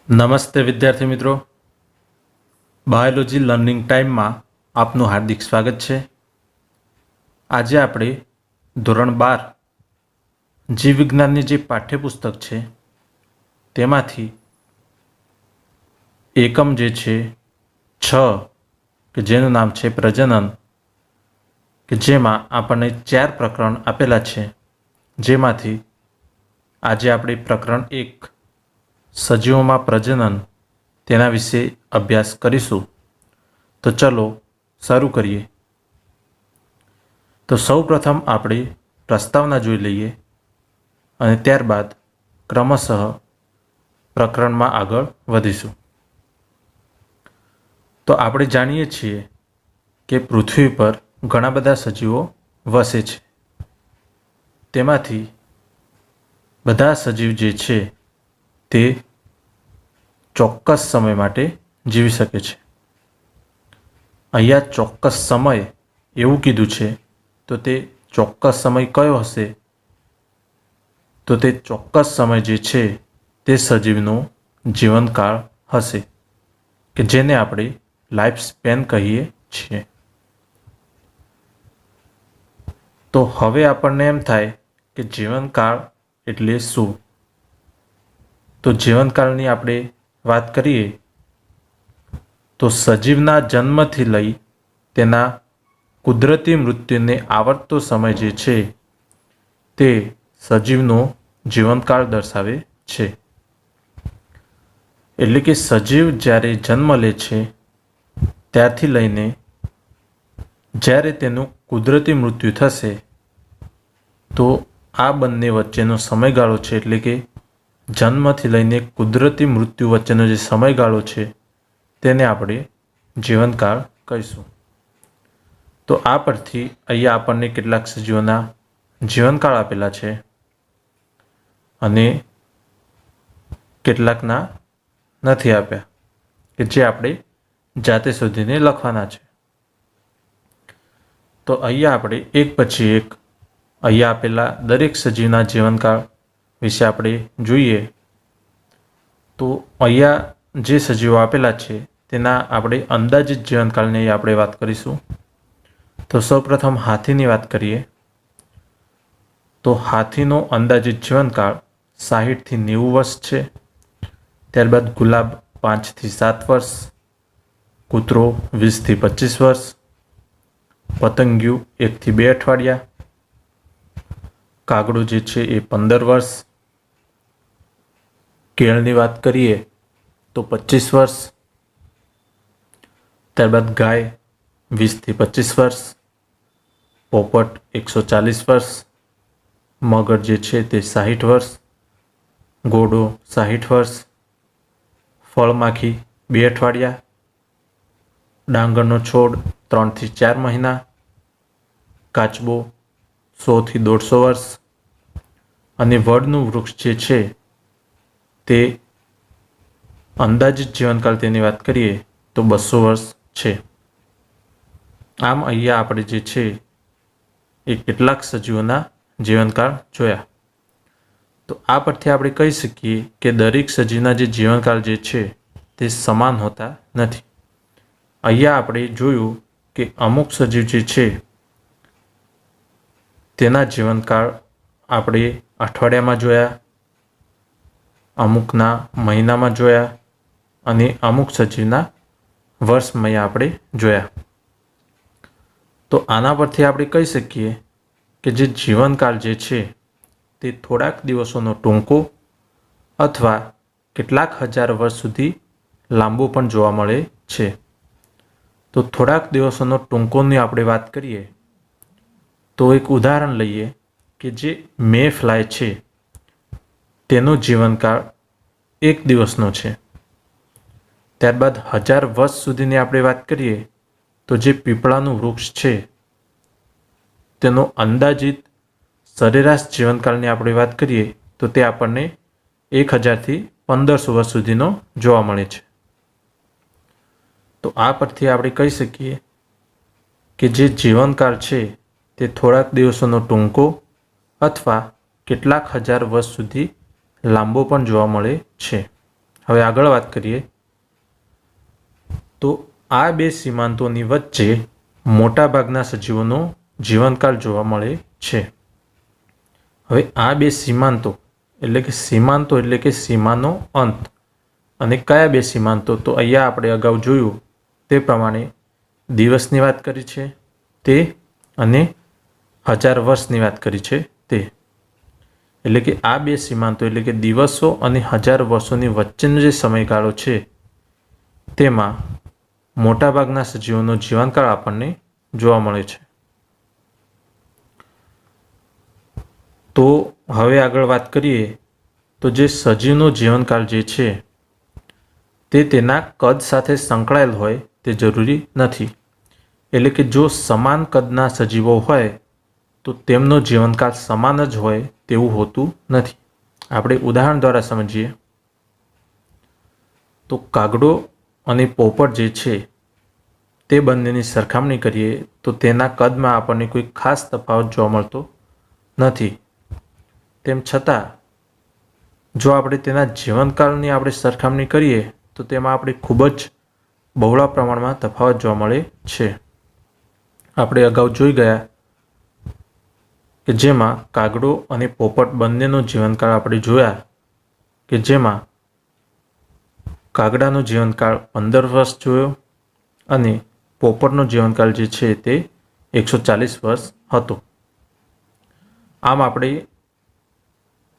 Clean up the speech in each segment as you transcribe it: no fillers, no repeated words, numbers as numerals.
નમસ્તે વિદ્યાર્થી મિત્રો, બાયોલોજી લર્નિંગ ટાઈમમાં આપનું હાર્દિક સ્વાગત છે। આજે આપણે ધોરણ 12 જીવ વિજ્ઞાનની જે પાઠ્યપુસ્તક છે તેમાંથી એકમ જે છે 6 કે જેનું નામ છે પ્રજનન, કે જેમાં આપણને 4 પ્રકરણ આપેલા છે, જેમાંથી આજે આપણે પ્રકરણ 1 સજીવોમાં પ્રજનન તેના વિશે અભ્યાસ કરીશું। તો ચલો શરૂ કરીએ। તો સૌપ્રથમ આપણે પ્રસ્તાવના જોઈ લઈએ અને ત્યારબાદ ક્રમશઃ પ્રકરણમાં આગળ વધીશું। તો આપણે જાણીએ છીએ કે પૃથ્વી પર ઘણા બધા સજીવો વસે છે। તેમાંથી બધા સજીવ જે છે તે ચોક્કસ સમય માટે જીવી શકે છે। અહીંયા ચોક્કસ સમય એવું કીધું છે, તો તે ચોક્કસ સમય કયો હશે? તો તે ચોક્કસ સમય જે છે તે સજીવનો જીવનકાળ હશે, કે જેને આપણે લાઈફ સ્પેન કહીએ છીએ। તો હવે આપણને એમ થાય કે જીવનકાળ એટલે શું? તો જીવનકાળની આપણે વાત કરીએ તો સજીવના જન્મથી લઈ તેના કુદરતી મૃત્યુને આવર્તતો સમય જે છે તે સજીવનો જીવનકાળ દર્શાવે છે। એટલે કે સજીવ જ્યારે જન્મ લે છે ત્યારથી લઈને જ્યારે તેનું કુદરતી મૃત્યુ થશે, તો આ બંને વચ્ચેનો સમયગાળો છે, એટલે કે જન્મથી લઈને કુદરતી મૃત્યુ વચ્ચેનો જે સમયગાળો છે તેને આપણે જીવનકાળ કહીશું। તો આ પરથી અહીંયા આપણને કેટલાક સજીવોના જીવનકાળ આપેલા છે અને કેટલાકના નથી આપ્યા, કે જે આપણે જાતે શોધીને લખવાના છે। તો અહીંયા આપણે એક પછી એક અહીંયા આપેલા દરેક સજીવના જીવનકાળ વિશે આપણે જોઈએ। તો અહીંયા જે સજીવો આપેલા છે તેના આપણે અંદાજિત જીવનકાળની આપણે વાત કરીશું। તો સૌપ્રથમ હાથીની વાત કરીએ તો હાથીનો અંદાજિત જીવનકાળ 60 થી 90 વર્ષ છે। ત્યારબાદ ગુલાબ 5 થી 7 વર્ષ, કૂતરો 20 થી 25 વર્ષ, પતંગિયું 1 થી 2 અઠવાડિયા, કાગડો જે છે એ 15 વર્ષ, કેળની વાત કરીએ તો 25 વર્ષ, ત્યારબાદ ગાય 20 થી 25 વર્ષ, પોપટ 140 વર્ષ, મગર જે છે તે 60 વર્ષ, ઘોડો 60 વર્ષ, ફળમાખી 2 અઠવાડિયા, ડાંગરનો છોડ 3 થી 4 મહિના, કાચબો 100 થી 150 વર્ષ અને વડનું વૃક્ષ જે છે તે અંદાજિત જીવનકાળ તેની વાત કરીએ તો 200 વર્ષ છે। આમ અહીંયા આપણે જે છે એ કેટલાક સજીવોના જીવનકાળ જોયા। તો આ પરથી આપણે કહી શકીએ કે દરેક સજીવના જે જીવનકાળ જે છે તે સમાન હોતા નથી। અહીંયા આપણે જોયું કે અમુક સજીવ જે છે તેના જીવનકાળ આપણે અઠવાડિયામાં જોયા, અમુકના મહિનામાં જોયા અને અમુક સજીવના વર્ષમાં આપણે જોયા। તો આના પરથી આપણે કહી શકીએ કે જે જીવનકાળ જે છે તે થોડાક દિવસોનો ટૂંકો અથવા કેટલાક હજાર વર્ષ સુધી લાંબો પણ જોવા મળે છે। તો થોડાક દિવસોનો ટૂંકોની આપણે વાત કરીએ તો એક ઉદાહરણ લઈએ કે જે મે ફ્લાય છે તેનો જીવનકાળ 1 દિવસનો છે। ત્યારબાદ 1000 વર્ષ સુધીની આપણે વાત કરીએ તો જે પીપળાનું વૃક્ષ છે તેનો અંદાજિત સરેરાશ જીવનકાળની આપણે વાત કરીએ તો તે આપણને 1000 થી 1500 વર્ષ સુધીનો જોવા મળે છે। તો આ પરથી આપણે કહી શકીએ કે જે જીવનકાળ છે તે થોડાક દિવસોનો ટૂંકો અથવા કેટલાક હજાર વર્ષ સુધી લાંબો પણ જોવા મળે છે। હવે આગળ વાત કરીએ તો આ બે સીમાંતોની વચ્ચે મોટાભાગના સજીવોનો જીવનકાળ જોવા મળે છે. હવે આ બે સીમાંતો એટલે કે સીમાનો અંત. અને કયા બે સીમાંતો? તો અહીંયા આપણે અગાઉ જોયું તે પ્રમાણે દિવસની વાત કરી છે તે અને 1000 વર્ષની વાત કરી છે તે. એટલે કે આ બે સીમાંતો એટલે કે દિવસો અને 1000 વર્ષોની વચ્ચેનો જે સમયગાળો છે તેમાં મોટાભાગના સજીવોનો જીવનકાળ આપણને જોવા મળે છે. તો હવે આગળ વાત કરીએ તો જે સજીવનો જીવનકાળ જે છે તે તેના કદ સાથે સંકળાયેલ હોય તે જરૂરી નથી. એટલે કે જો સમાન કદના સજીવો હોય તો તેમનો જીવનકાળ સમાન જ હોય તેવું હોતું નથી. આપણે ઉદાહરણ દ્વારા સમજીએ તો કાગડો અને પોપટ જે છે તે બંનેની સરખામણી કરીએ તો તેના કદમાં આપણને કોઈ ખાસ તફાવત જોવા મળતો નથી. તેમ છતાં જો આપણે તેના જીવનકાળની આપણે સરખામણી કરીએ તો તેમાં આપણે ખૂબ જ બહોળા પ્રમાણમાં તફાવત જોવા મળે છે. આપણે અગાઉ જોઈ ગયા કે જેમાં કાગડો અને પોપટ બંનેનો જીવનકાળ આપણે જોયા કે જેમાં કાગડાનો જીવનકાળ 15 વર્ષ જોયો અને પોપટનો જીવનકાળ જે છે તે 140 વર્ષ હતો. આમ આપણે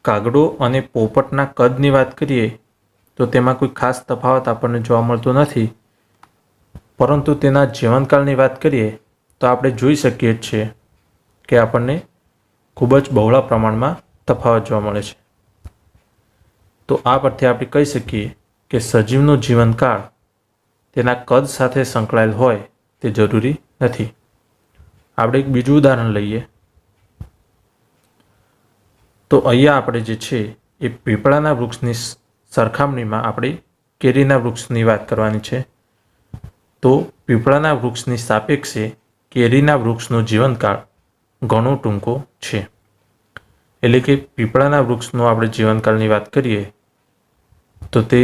કાગડો અને પોપટના કદની વાત કરીએ તો તેમાં કોઈ ખાસ તફાવત આપણને જોવા મળતો નથી, પરંતુ તેના જીવનકાળની વાત કરીએ તો આપણે જોઈ શકીએ છીએ કે આપણને ખૂબ જ બહોળા પ્રમાણમાં તફાવત જોવા મળે છે. તો આ પરથી આપણે કહી શકીએ કે સજીવનો જીવનકાળ તેના કદ સાથે સંકળાયેલ હોય તે જરૂરી નથી. આપણે એક બીજું ઉદાહરણ લઈએ તો અહીંયા આપણે જે છે એ પીપળાના વૃક્ષની સરખામણીમાં આપણે કેરીના વૃક્ષની વાત કરવાની છે. તો પીપળાના વૃક્ષની સાપેક્ષે કેરીના વૃક્ષનો જીવનકાળ ઘણો ટૂંકો છે. એટલે કે પીપળાના વૃક્ષનો આપણે જીવનકાળની વાત કરીએ તો તે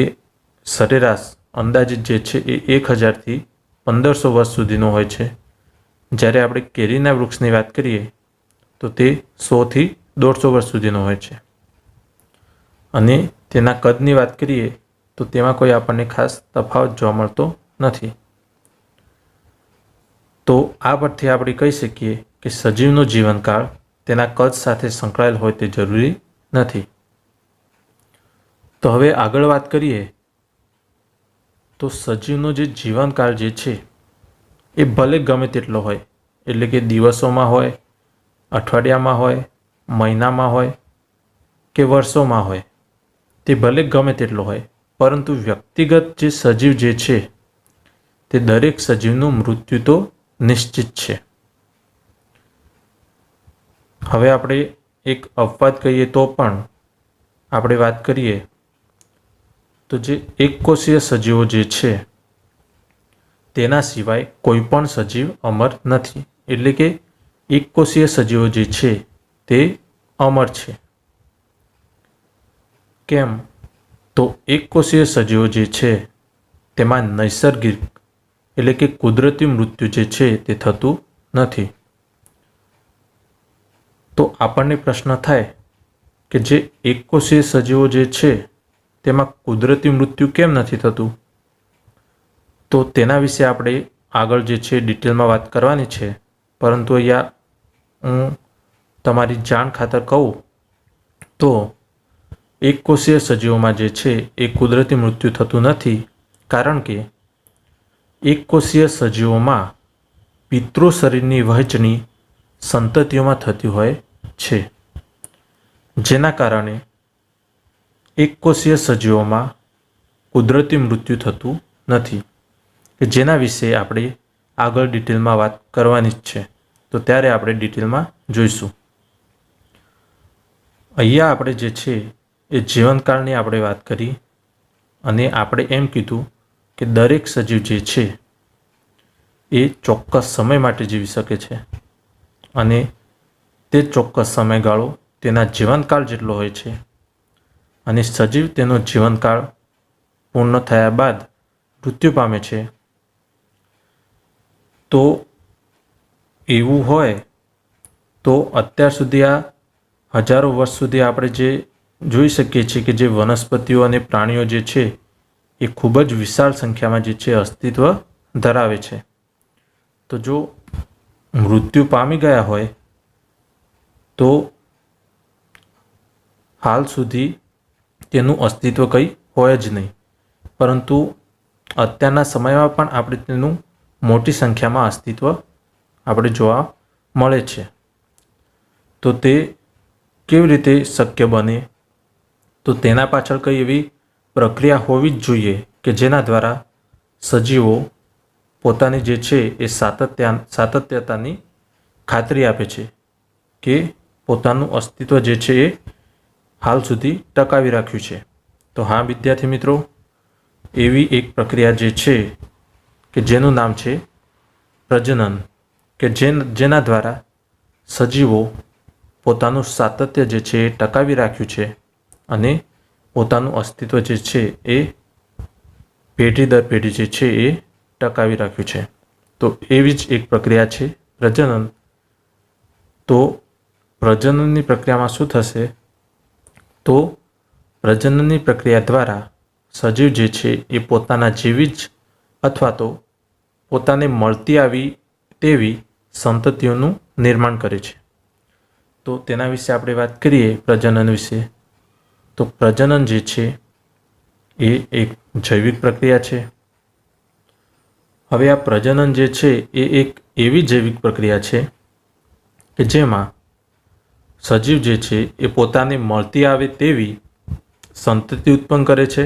સરેરાશ અંદાજિત જે છે એ 1000થી 1500 વર્ષ સુધીનો હોય છે. જ્યારે આપણે કેરીના વૃક્ષની વાત કરીએ તો તે 100થી 150 વર્ષ સુધીનો હોય છે. અને તેના કદની વાત કરીએ તો તેમાં કોઈ આપણને ખાસ તફાવત જોવા મળતો નથી. તો આ પરથી આપણે કહી શકીએ કે સજીવનો જીવનકાળ તેના કદ સાથે સંકળાયેલ હોય તે જરૂરી નથી. તો હવે આગળ વાત કરીએ તો સજીવનો જે જીવનકાળ જે છે એ ભલે ગમે તેટલો હોય, એટલે કે દિવસોમાં હોય, અઠવાડિયામાં હોય, મહિનામાં હોય કે વર્ષોમાં હોય, તે ભલે ગમે તેટલો હોય, પરંતુ વ્યક્તિગત જે સજીવ જે છે તે દરેક સજીવનું મૃત્યુ તો નિશ્ચિત છે. હવે આપણે એક અપવાદ કહીએ તો પણ આપણે વાત કરીએ તો જે એકકોષીય સજીવો જે છે તેના સિવાય કોઈ પણ સજીવ અમર નથી. એટલે કે એકકોષીય સજીવો જે છે તે અમર છે. કેમ? તો એકકોષીય સજીવો જે છે તેમાં નૈસર્ગિક એટલે કે કુદરતી મૃત્યુ જે છે તે થતું નથી. તો આપણને પ્રશ્ન થાય કે જે એકકોષીય સજીવો જે છે તેમાં કુદરતી મૃત્યુ કેમ નથી થતું? તો તેના વિશે આપણે આગળ જે છે ડિટેલમાં વાત કરવાની છે, પરંતુ અહીંયા હું તમારી જાણ ખાતર કહું તો એકકોષીય સજીવોમાં જે છે એ કુદરતી મૃત્યુ થતું નથી, કારણ કે એકકોષીય સજીવોમાં પિતૃ શરીરની વહેંચણી સંતતિઓમાં થતી હોય છે, જેના કારણે એકકોષીય સજીવોમાં કુદરતી મૃત્યુ થતું નથી, કે જેના વિશે આપણે આગળ ડિટેલમાં વાત કરવાની જ છે. તો ત્યારે આપણે ડિટેલમાં જોઈશું. અહીંયા આપણે જે છે એ જીવનકાળની આપણે વાત કરી અને આપણે એમ કીધું કે દરેક સજીવ જે છે એ ચોક્કસ સમય માટે જીવી શકે છે અને તે ચોક્કસ સમયગાળો તેના જીવનકાળ જેટલો હોય છે અને સજીવ તેનો જીવનકાળ પૂર્ણ થયા બાદ મૃત્યુ પામે છે, તો એવું હોય તો અત્યાર સુધી આ હજારો વર્ષ સુધી આપણે જે જોઈ શકીએ છીએ કે જે વનસ્પતિઓ અને પ્રાણીઓ જે છે એ ખૂબ જ વિશાળ સંખ્યામાં જે છે અસ્તિત્વ ધરાવે છે. તો જો મૃત્યુ પામી ગયા હોય તો હાલ સુધી તેનું અસ્તિત્વ કંઈ હોય જ નહીં, પરંતુ અત્યારના સમયમાં પણ આપણે તેનું મોટી સંખ્યામાં અસ્તિત્વ આપણે જોવા મળે છે. તો તે કેવી રીતે શક્ય બને? તો તેના પાછળ કઈ એવી પ્રક્રિયા હોવી જ જોઈએ કે જેના દ્વારા સજીવો પોતાની જે છે એ સાતત્યતાની ખાતરી આપે છે કે પોતાનું અસ્તિત્વ જે છે એ હાલ સુધી ટકાવી રાખ્યું છે. તો હા વિદ્યાર્થી મિત્રો, એવી એક પ્રક્રિયા જે છે કે જેનું નામ છે પ્રજનન, કે જેના દ્વારા સજીવો પોતાનું સાતત્ય જે છે એ ટકાવી રાખ્યું છે અને પોતાનું અસ્તિત્વ જે છે એ પેઢી દર પેઢી જે છે એ ટકાવી રાખ્યું છે. તો એવી જ એક પ્રક્રિયા છે પ્રજનન. તો પ્રજનનની પ્રક્રિયામાં શું થશે? તો પ્રજનનની પ્રક્રિયા દ્વારા સજીવ જે છે એ પોતાના જેવી જ અથવા તો પોતાને મળતી આવી તેવી સંતતિઓનું નિર્માણ કરે છે. તો તેના વિશે આપણે વાત કરીએ પ્રજનન વિશે. તો પ્રજનન જે છે એ એક જૈવિક પ્રક્રિયા છે. હવે આ પ્રજનન જે છે એ એક એવી જૈવિક પ્રક્રિયા છે કે જેમાં સજીવ જે છે એ પોતાને મળતી આવે તેવી સંતતિ ઉત્પન્ન કરે છે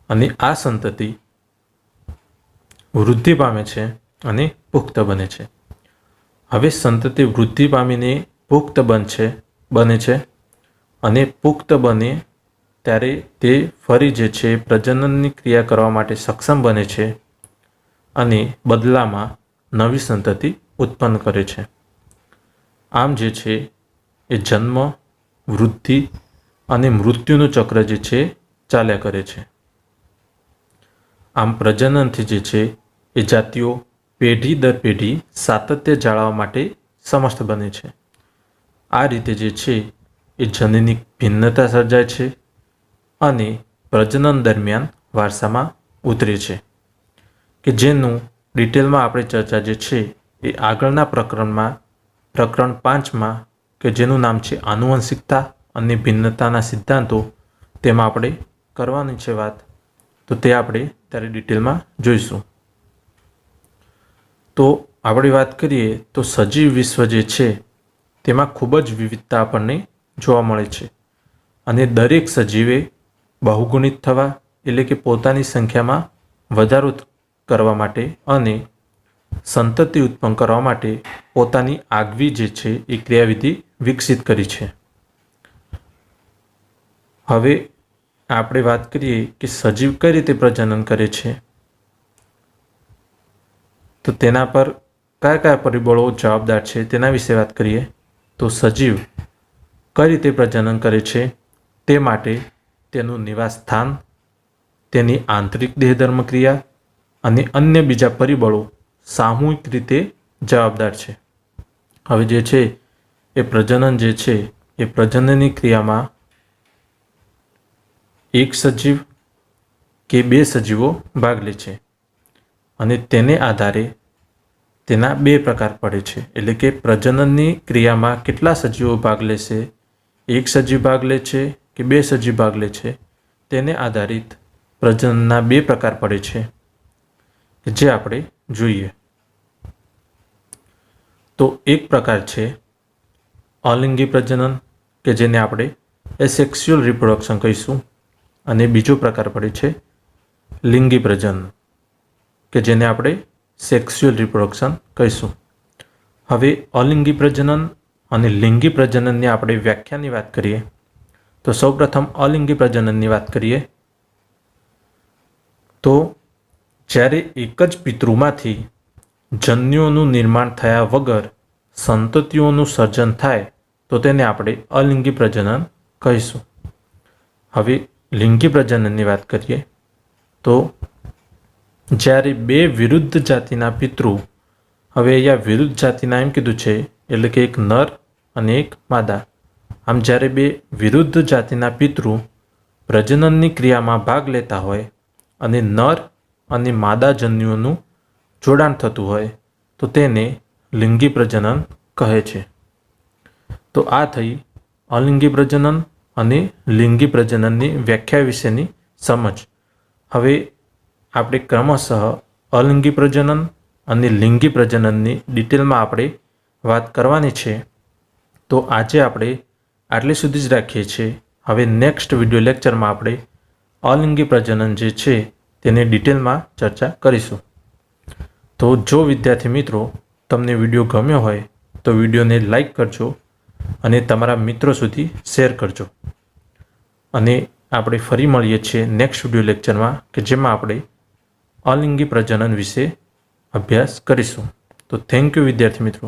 અને આ સંતતિ વૃદ્ધિ પામે છે અને પુખ્ત બને છે. હવે સંતતિ વૃદ્ધિ પામીને પુખ્ત બને છે અને પુખ્ત બને ત્યારે તે ફરી જે છે પ્રજનનની ક્રિયા કરવા માટે સક્ષમ બને છે અને બદલામાં નવી સંતતિ ઉત્પન્ન કરે છે. આમ જે છે એ જન્મ, વૃદ્ધિ અને મૃત્યુનું ચક્ર જે છે ચાલ્યા કરે છે. આમ પ્રજનનથી જે છે એ જાતિઓ પેઢી દર પેઢી સાતત્ય જાળવવા માટે સમર્થ બને છે. આ રીતે જે છે એ જનીનિક ભિન્નતા સર્જાય છે અને પ્રજનન દરમિયાન વારસામાં ઉતરે છે, કે જેનું ડિટેલમાં આપણે ચર્ચા જે છે એ આગળના પ્રકરણ 5માં કે જેનું નામ છે આનુવંશિકતા અને ભિન્નતાના સિદ્ધાંતો, તેમાં આપણે કરવાની છે વાત. તો તે આપણે ત્યારે ડિટેલમાં જોઈશું. તો આપણે વાત કરીએ તો સજીવ વિશ્વ જે છે તેમાં ખૂબ જ વિવિધતા આપણને જોવા મળે છે અને દરેક સજીવે બહુગુણિત થવા એટલે કે પોતાની સંખ્યામાં વધારો કરવા માટે અને સંતતિ ઉત્પન્ન કરવા માટે પોતાની આગવી જે છે એ ક્રિયાવિધિ વિકસિત કરી છે. હવે આપણે વાત કરીએ કે સજીવ કઈ રીતે પ્રજનન કરે છે. તો તેના પર કયા કયા પરિબળો જવાબદાર છે તેના વિશે વાત કરીએ. તો સજીવ કઈ રીતે પ્રજનન કરે છે તે માટે તેનું નિવાસ સ્થાન, તેની આંતરિક દેહધર્મ ક્રિયા અને અન્ય બીજા પરિબળો સામૂહિક રીતે જવાબદાર છે. હવે જે છે એ પ્રજનન જે છે એ પ્રજનનની ક્રિયામાં એક સજીવ કે બે સજીવો ભાગ લે છે અને તેને આધારે તેના બે પ્રકાર પડે છે. એટલે કે પ્રજનનની ક્રિયામાં કેટલા સજીવો ભાગ લેશે, એક સજીવ ભાગ લે છે કે બે સજીવ ભાગ લે છે, તેને આધારિત પ્રજનનના બે પ્રકાર પડે છે જે આપણે જોઈએ. તો એક પ્રકાર છે અલિંગી પ્રજનન, કે જેને આપણે એસેક્સ્યુઅલ રિપ્રોડક્શન કહીશું, અને બીજો પ્રકાર પડે છે લિંગી પ્રજનન, કે જેને આપણે સેક્સ્યુઅલ રિપ્રોડક્શન કહીશું. હવે અલિંગી પ્રજનન અને લિંગી પ્રજનનની આપણે વ્યાખ્યાની વાત કરીએ તો સૌપ્રથમ અલિંગી પ્રજનનની વાત કરીએ. તો જ્યારે એક જ પિતૃમાંથી જન્યુઓનું નિર્માણ થયા વગર સંતતિઓનું સર્જન થાય તો તેને આપણે અલિંગી પ્રજનન કહીશું. હવે લિંગી પ્રજનનની વાત કરીએ તો જ્યારે બે વિરુદ્ધ જાતિના પિતૃ, હવે અહીંયા વિરુદ્ધ જાતિના એમ કીધું છે એટલે કે એક નર અને એક માદા, આમ જ્યારે બે વિરુદ્ધ જાતિના પિતૃ પ્રજનનની ક્રિયામાં ભાગ લેતા હોય અને નર અને માદા જન્યુઓનું જોડાણ થતું હોય તો તેને લિંગી પ્રજનન કહે છે. તો આ થઈ અલિંગી પ્રજનન અને લિંગી પ્રજનનની વ્યાખ્યા વિશેની સમજ. હવે આપણે ક્રમશઃ અલિંગી પ્રજનન અને લિંગી પ્રજનનની ડિટેલમાં આપણે વાત કરવાની છે. તો આજે આપણે આટલી સુધી જ રાખીએ છીએ. હવે નેક્સ્ટ વિડીયો લેક્ચરમાં આપણે અલિંગી પ્રજનન જે છે તેની ડિટેલમાં ચર્ચા કરીશું. તો જો વિદ્યાર્થી મિત્રો તમને વિડીયો ગમ્યો હોય તો વિડીયોને લાઈક કરજો અને તમારા મિત્રો સુધી શેર કરજો. અને આપણે ફરી મળીએ છીએ નેક્સ્ટ વિડીયો લેક્ચરમાં કે જેમાં આપણે અલિંગી પ્રજનન વિશે અભ્યાસ કરીશું. તો થેન્ક યુ વિદ્યાર્થી મિત્રો.